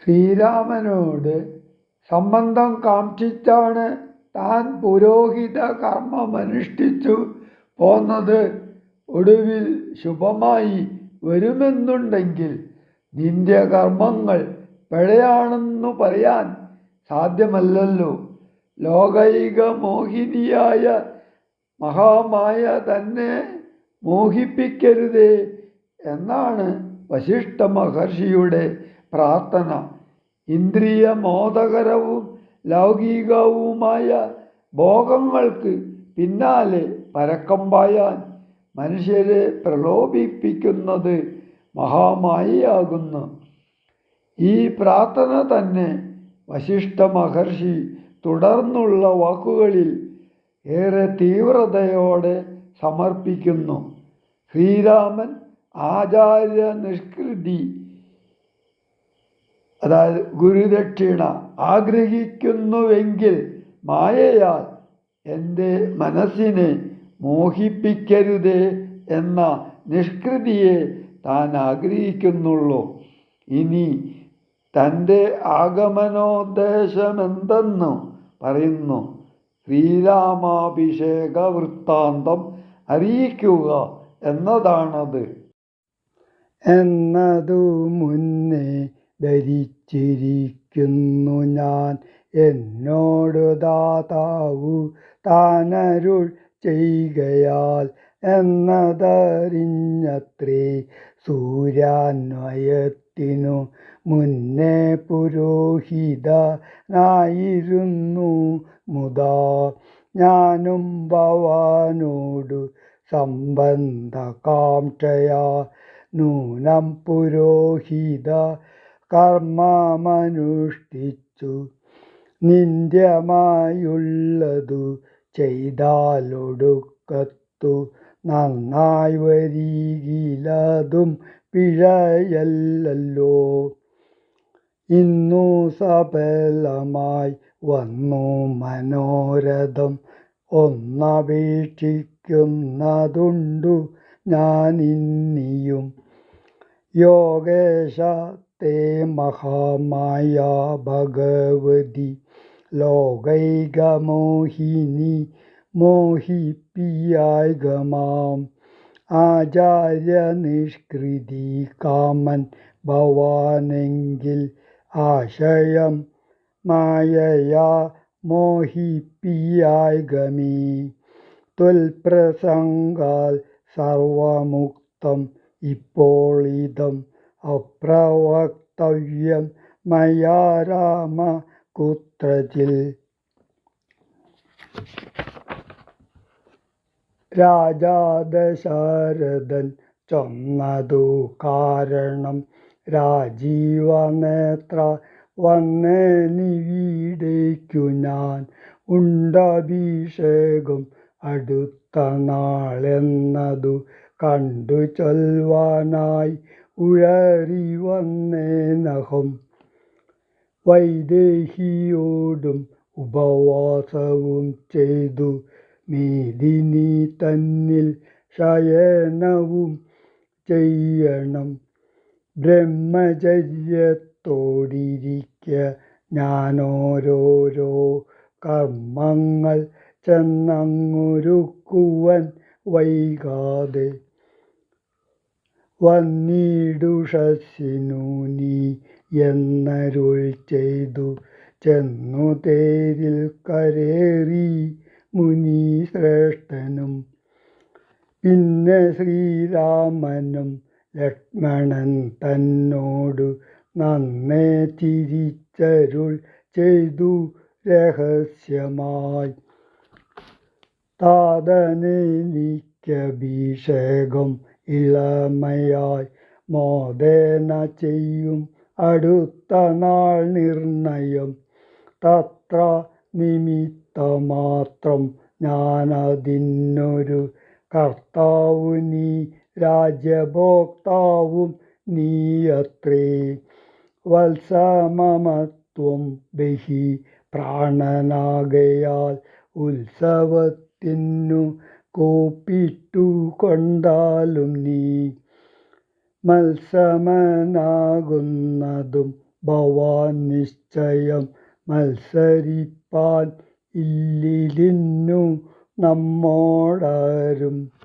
ശ്രീരാമനോട് സംബന്ധം കാക്ഷിച്ചാണ് താൻ പുരോഹിത കർമ്മമനുഷ്ഠിച്ചു പോന്നത്. ഒടുവിൽ ശുഭമായി വരുമെന്നുണ്ടെങ്കിൽ നിന്റെ കർമ്മങ്ങൾ പിഴയാണെന്നു പറയാൻ സാധ്യമല്ലല്ലോ. ലോകൈക മോഹിനിയായ മഹാമായ തന്നെ മോഹിപ്പിക്കരുതേ എന്നാണ് വസിഷ്ഠ മഹർഷിയുടെ പ്രാർത്ഥന. ഇന്ദ്രിയ മോദകരവും ലൗകികവുമായ ഭോഗങ്ങൾക്ക് പിന്നാലെ പരക്കം പായാൻ മനുഷ്യരെ പ്രലോഭിപ്പിക്കുന്നത് മഹാമായയാകുന്നു. ഈ പ്രാർത്ഥന തന്നെ വസിഷ്ഠ മഹർഷി തുടർന്നുള്ള വാക്കുകളിൽ ഏറെ തീവ്രതയോടെ സമർപ്പിക്കുന്നു. ശ്രീരാമൻ ആചാര്യ നിഷ്കൃതി, അതായത് ഗുരുദക്ഷിണ ആഗ്രഹിക്കുന്നുവെങ്കിൽ മായയാൽ എൻ്റെ മനസ്സിനെ മോഹിപ്പിക്കരുതേ എന്ന നിഷ്കൃതിയെ താൻ ആഗ്രഹിക്കുന്നുള്ളൂ. ഇനി തൻ്റെ ആഗമനോദ്ദേശമെന്തെന്നു പറയുന്നു. ശ്രീരാമാഭിഷേക വൃത്താന്തം അറിയിക്കുക എന്നതാണത്. എന്നതു മുന്നേ ധരിച്ചിരിക്കുന്നു ഞാൻ, എന്നോടു ദാതാവു താനരുൾ ചെയ്കയാൽ എന്നതറിഞ്ഞത്രേ സൂര്യാന്വയത്തിനു മുന്നേ പുരോഹിതനായിരുന്നു മുതാ. ഞാനും ഭവാനോടു സംബന്ധകാംക്ഷയാ നൂനം പുരോഹിത കർമ്മമനുഷ്ഠിച്ചു നിന്ദ്യമായുള്ളതു ചെയ്താലൊടുക്കത്തു നന്നായി വരികിലതും പിഴയല്ലോ. ഇന്നു സഫലമായി വന്നു മനോരഥം, ഒന്നപേക്ഷിക്കുന്നതുണ്ടു ഞാനിന്നിയും. യോഗേശ തേ മഹാമായ ഭഗവതി ലോകൈകമോഹിനി മോഹിപ്പിയായികമാം. ആചാര്യ നിഷ്കൃതി കാമൻ ഭവാനെങ്കിൽ ആശയം മായയാ മോഹിപ്പിയായികമേ. ത്വൽപ്രസംഗാൽ സർവമുക്തം ഇപ്പോൾ ഇതം അപ്രവക്തവ്യം മയാ രാമ കുത്രചിൽ. രാജാ ദശരഥൻ ചൊന്നതു കാരണം രാജീവനേത്ര വന്നേനിവിടേക്കു ഞാൻ. ഉണ്ടഭിഷേകം അടുത്ത നാളെന്നതു കണ്ടു ചൊൽവാനായി ഉഴറി വന്നേനഹം. വൈദേഹിയോടും ഉപവാസവും ചെയ്തു മേദിനി തന്നിൽ ശയനവും ചെയ്യണം. ബ്രഹ്മചര്യത്തോടിരിക്ക ഞാനോരോരോ കർമ്മങ്ങൾ ചെന്നങ്ങൊരുക്കുവൻ വൈകാതെ. വന്നിടുഷസ്സിനു നീ എന്നരുൾ ചെയ്തു ചെന്നു തേരിൽ കരേറി മുനിശ്രേഷ്ഠനും. പിന്നെ ശ്രീരാമനും ലക്ഷ്മണൻ തന്നോടു നന്നേ ചിരിച്ചരുൾ ചെയ്തു രഹസ്യമായി. താതനെനിക്കഭിഷേകം ഇളമയായി മോദേന ചെയ്യും അടുത്ത നാൾ നിർണയം. തത്ര നിമിത്തമാത്രം ഞാനതിനൊരു കർത്താവു നീ രാജ്യഭോക്താവും നീയത്രേ. വത്സമമത്വം ബഹി പ്രാണനാകയാൽ ഉത്സവത്തിനു കൂപ്പിട്ടു കൊണ്ടാലും നീ. മത്സമനാകുന്നതും ഭവാൻ നിശ്ചയം മത്സരിപ്പാൻ ഇല്ലിലിന്നു നമ്മോടാരും.